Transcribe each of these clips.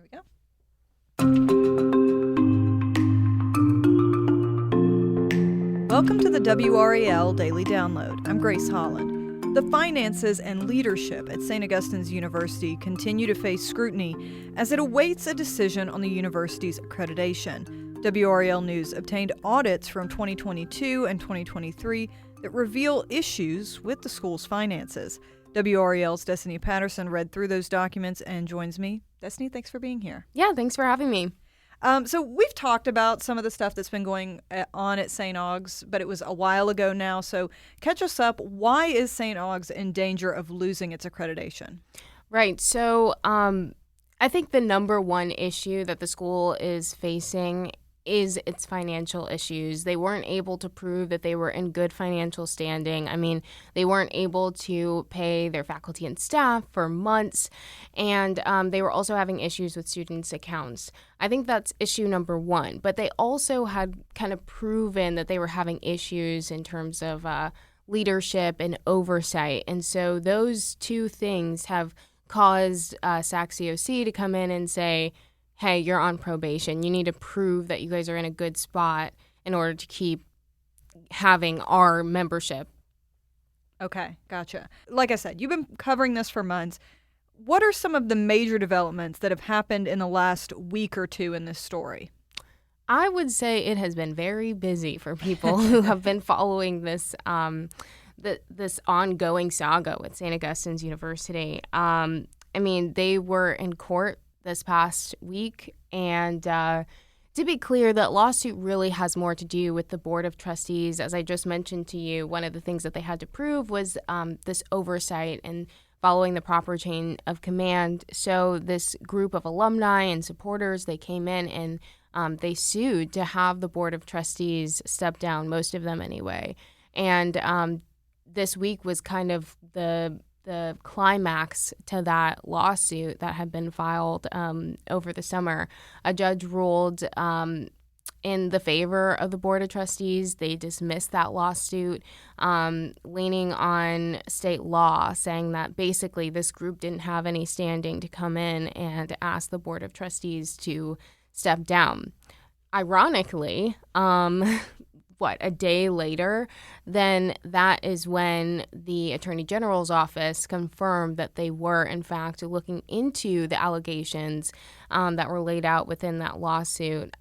Here we go. Welcome to the WRAL Daily Download. I'm Grace Holland. The finances and leadership at St. Augustine's University continue to face scrutiny as it awaits a decision on the university's accreditation. WRAL News obtained audits from 2022 and 2023 that reveal issues with the school's finances. WRAL's Destinee Patterson read through those documents and joins me. Destinee, thanks for being here. Yeah, thanks for having me. So we've talked about some of the stuff that's been going on at St. Aug's, but it was a while ago now. So catch us up. Why is St. Aug's in danger of losing its accreditation? Right. So I think the number one issue that the school is facing is its financial issues. They weren't able to prove that they were in good financial standing. I mean, they weren't able to pay their faculty and staff for months, and they were also having issues with students' accounts. I think that's issue number one. But they also had kind of proven that they were having issues in terms of leadership and oversight. And so those two things have caused SAC-COC to come in and say, hey, you're on probation. You need to prove that you guys are in a good spot in order to keep having our membership. Okay, gotcha. Like I said, you've been covering this for months. What are some of the major developments that have happened in the last week or two in this story? I would say it has been very busy for people who have been following this this ongoing saga with St. Augustine's University. I mean, they were in court this past week, and to be clear, that lawsuit really has more to do with the Board of Trustees. As I just mentioned to you, one of the things that they had to prove was this oversight and following the proper chain of command. So this group of alumni and supporters, they came in and they sued to have the Board of Trustees step down, most of them anyway. And this week was kind of the climax to that lawsuit that had been filed over the summer. A judge ruled in the favor of the Board of Trustees. They dismissed that lawsuit, leaning on state law, saying that basically this group didn't have any standing to come in and ask the Board of Trustees to step down. Ironically, a day later, then that is when the Attorney General's office confirmed that they were, in fact, looking into the allegations that were laid out within that lawsuit,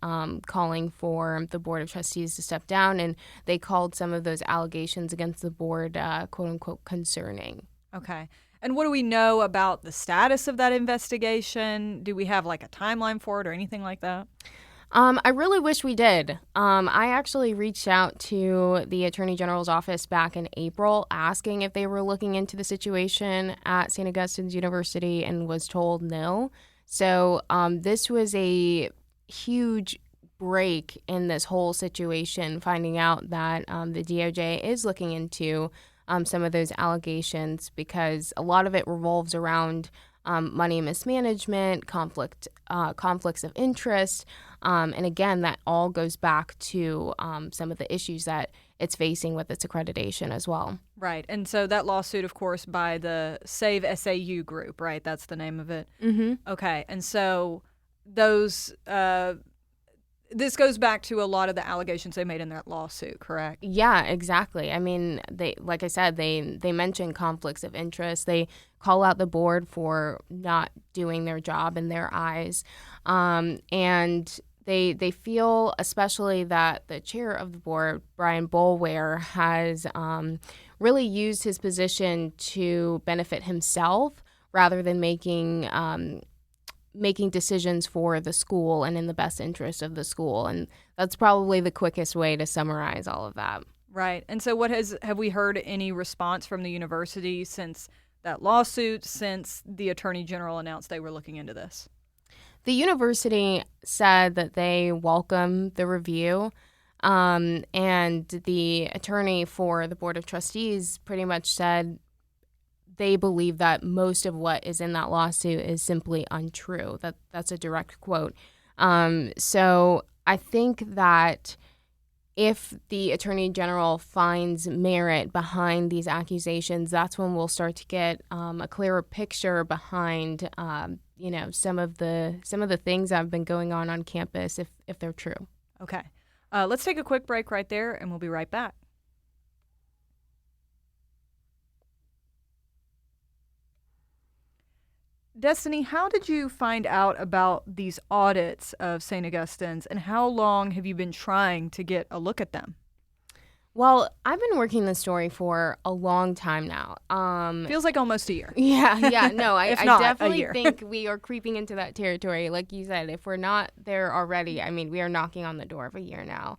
calling for the Board of Trustees to step down. And they called some of those allegations against the board, quote unquote, concerning. Okay. And what do we know about the status of that investigation? Do we have like a timeline for it or anything like that? I really wish we did. I actually reached out to the Attorney General's office back in April asking if they were looking into the situation at St. Augustine's University and was told no. So this was a huge break in this whole situation, finding out that the DOJ is looking into some of those allegations, because a lot of it revolves around money mismanagement, conflicts of interest. And again, that all goes back to some of the issues that it's facing with its accreditation as well. Right. And so that lawsuit, of course, by the Save SAU group, right? That's the name of it. Mm-hmm. Okay. And so those this goes back to a lot of the allegations they made in that lawsuit, correct? Yeah, exactly. I mean, they, like I said, they mention conflicts of interest. They call out the board for not doing their job in their eyes. And they feel especially that the chair of the board, Brian Boulware, has really used his position to benefit himself rather than making decisions for the school and in the best interest of the school. And that's probably the quickest way to summarize all of that. Right. And so have we heard any response from the university since that lawsuit, since the Attorney General announced they were looking into this? The university said that they welcome the review, and the attorney for the Board of Trustees pretty much said they believe that most of what is in that lawsuit is simply untrue. That's a direct quote. So I think that if the Attorney General finds merit behind these accusations, that's when we'll start to get a clearer picture behind, some of the things that have been going on campus, if they're true. Okay. Let's take a quick break right there, and we'll be right back. Destinee, how did you find out about these audits of St. Augustine's, and how long have you been trying to get a look at them? Well, I've been working this story for a long time now. Feels like almost a year. Yeah, no, I not definitely a year. think we are creeping into that territory. Like you said, if we're not there already, I mean, we are knocking on the door of a year now.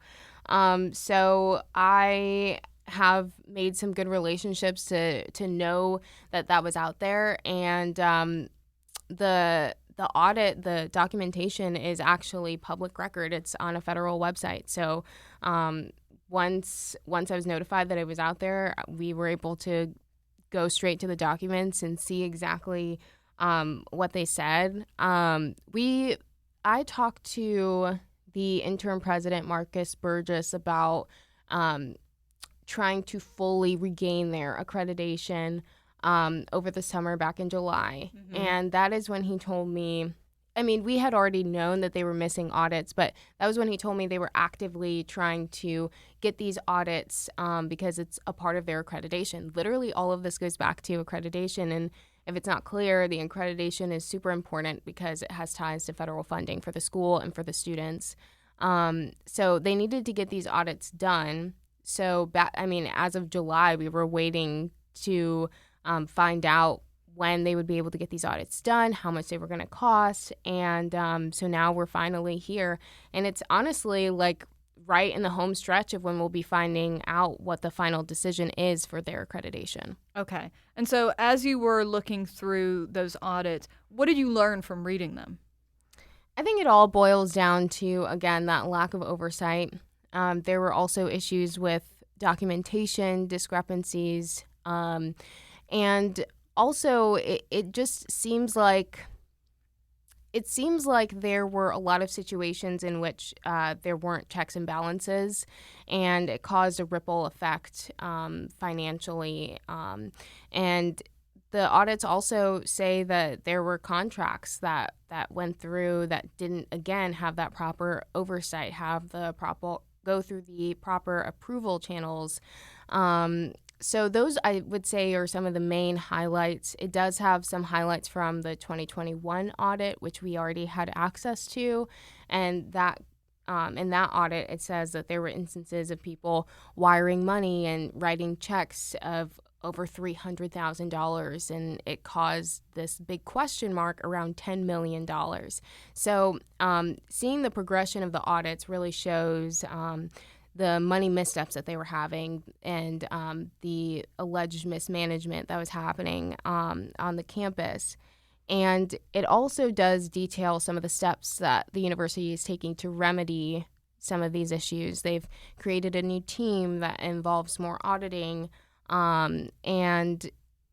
So I have made some good relationships to know that was out there, and the audit, the documentation is actually public record. It's on a federal website. So once I was notified that it was out there, we were able to go straight to the documents and see exactly what they said. I talked to the interim president, Marcus Burgess, about trying to fully regain their accreditation over the summer back in July. Mm-hmm. And that is when he told me, I mean, we had already known that they were missing audits, but that was when he told me they were actively trying to get these audits because it's a part of their accreditation. Literally, all of this goes back to accreditation. And if it's not clear, the accreditation is super important because it has ties to federal funding for the school and for the students. So they needed to get these audits done. So, as of July, we were waiting to find out when they would be able to get these audits done, how much they were going to cost. And so now we're finally here. And it's honestly like right in the home stretch of when we'll be finding out what the final decision is for their accreditation. Okay. And so as you were looking through those audits, what did you learn from reading them? I think it all boils down to, again, that lack of oversight. There were also issues with documentation, discrepancies, and also it just seems like there were a lot of situations in which there weren't checks and balances, and it caused a ripple effect financially. And the audits also say that there were contracts that went through that didn't, again, have that proper oversight, go through the proper approval channels. So those, I would say, are some of the main highlights. It does have some highlights from the 2021 audit, which we already had access to. And that in that audit, it says that there were instances of people wiring money and writing checks of over $300,000, and it caused this big question mark around $10 million. So seeing the progression of the audits really shows the money missteps that they were having and the alleged mismanagement that was happening on the campus. And it also does detail some of the steps that the university is taking to remedy some of these issues. They've created a new team that involves more auditing, and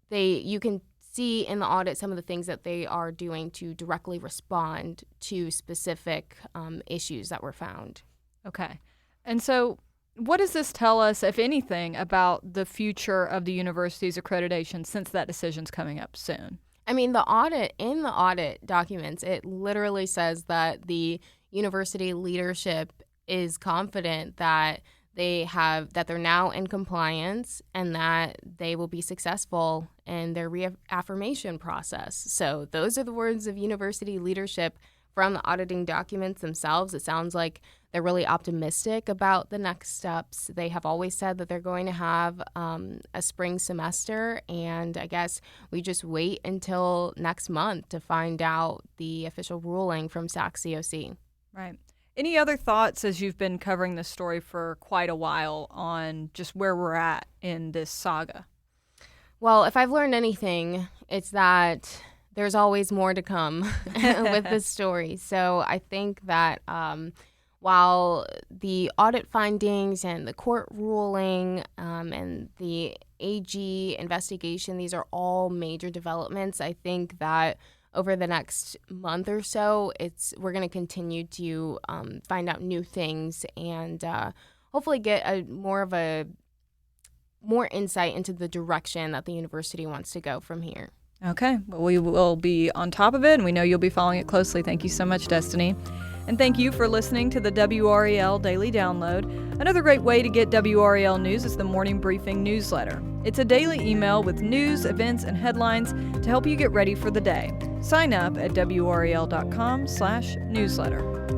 you can see in the audit some of the things that they are doing to directly respond to specific issues that were found. Okay. And so what does this tell us, if anything, about the future of the university's accreditation since that decision's coming up soon? I mean, in the audit documents, it literally says that the university leadership is confident that they're now in compliance and that they will be successful in their reaffirmation process. So those are the words of university leadership from the auditing documents themselves. It sounds like they're really optimistic about the next steps. They have always said that they're going to have a spring semester, and I guess we just wait until next month to find out the official ruling from SAC-COC. Right. Any other thoughts as you've been covering this story for quite a while on just where we're at in this saga? Well, if I've learned anything, it's that there's always more to come with this story. So I think that while the audit findings and the court ruling and the AG investigation, these are all major developments, I think that over the next month or so, we're going to continue to find out new things, and hopefully get more insight into the direction that the university wants to go from here. Okay, well, we will be on top of it, and we know you'll be following it closely. Thank you so much, Destinee. And thank you for listening to the WRAL Daily Download. Another great way to get WRAL news is the Morning Briefing newsletter. It's a daily email with news, events, and headlines to help you get ready for the day. Sign up at WRAL.com/newsletter.